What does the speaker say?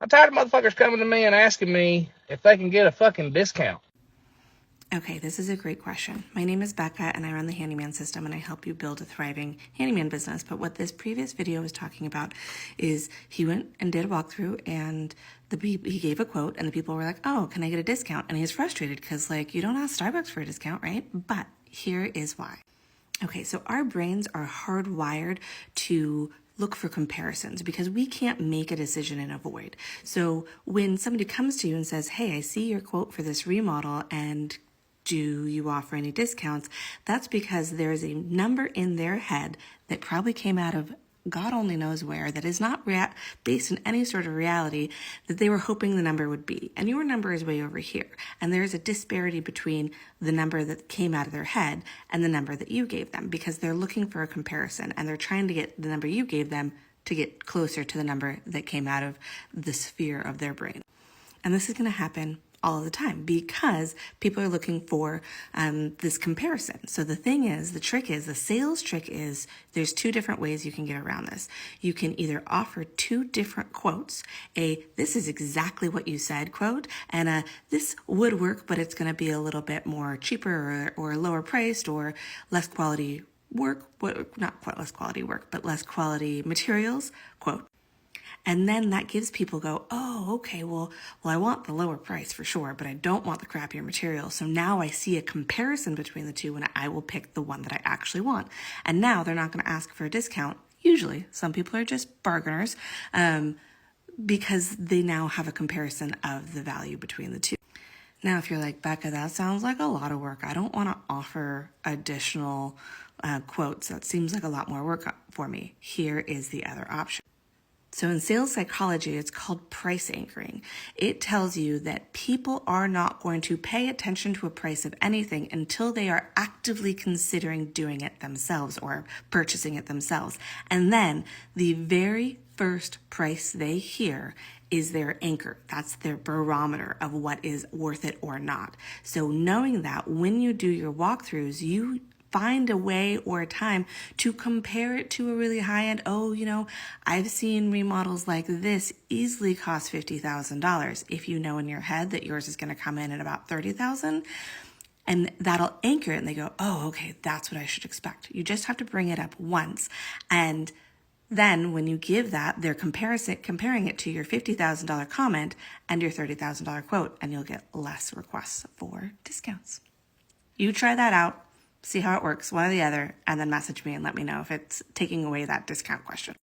I'm tired of motherfuckers coming to me and asking me if they can get a fucking discount. Okay, this is a great question. My name is Becca and I run the Handyman System and I help you build a thriving handyman business. But what this previous video was talking about is he went and did a walkthrough and he gave a quote and the people were like, oh, can I get a discount? And he was frustrated because like you don't ask Starbucks for a discount, right? But here is why. Okay, so our brains are hardwired to look for comparisons because we can't make a decision in a void. So when somebody comes to you and says, hey, I see your quote for this remodel and do you offer any discounts? That's because there's a number in their head that probably came out of God only knows where, that is not based in any sort of reality that they were hoping the number would be. And your number is way over here. And there is a disparity between the number that came out of their head and the number that you gave them because they're looking for a comparison and they're trying to get the number you gave them to get closer to the number that came out of the sphere of their brain. And this is going to happen all of the time because people are looking for this comparison. So the sales trick is there's two different ways you can get around this. You can either offer two different quotes, this is exactly what you said quote, and this would work, but it's going to be a little bit more cheaper or lower priced or less quality work, not quite less quality work, but less quality materials quote. And then that gives people go, oh, okay, well, I want the lower price for sure, but I don't want the crappier material. So now I see a comparison between the two and I will pick the one that I actually want. And now they're not going to ask for a discount. Usually, some people are just bargainers because they now have a comparison of the value between the two. Now, if you're like, Becca, that sounds like a lot of work. I don't want to offer additional quotes. That seems like a lot more work for me. Here is the other option. So in sales psychology, it's called price anchoring. It tells you that people are not going to pay attention to a price of anything until they are actively considering doing it themselves or purchasing it themselves. And then the very first price they hear is their anchor. That's their barometer of what is worth it or not. So knowing that when you do your walkthroughs, you find a way or a time to compare it to a really high end. Oh, I've seen remodels like this easily cost $50,000. If you know in your head that yours is going to come in at about $30,000, and that'll anchor it and they go, oh, okay, that's what I should expect. You just have to bring it up once. And then when you give that, they're comparing it to your $50,000 comment and your $30,000 quote, and you'll get less requests for discounts. You try that out. See how it works, one or the other, and then message me and let me know if it's taking away that discount question.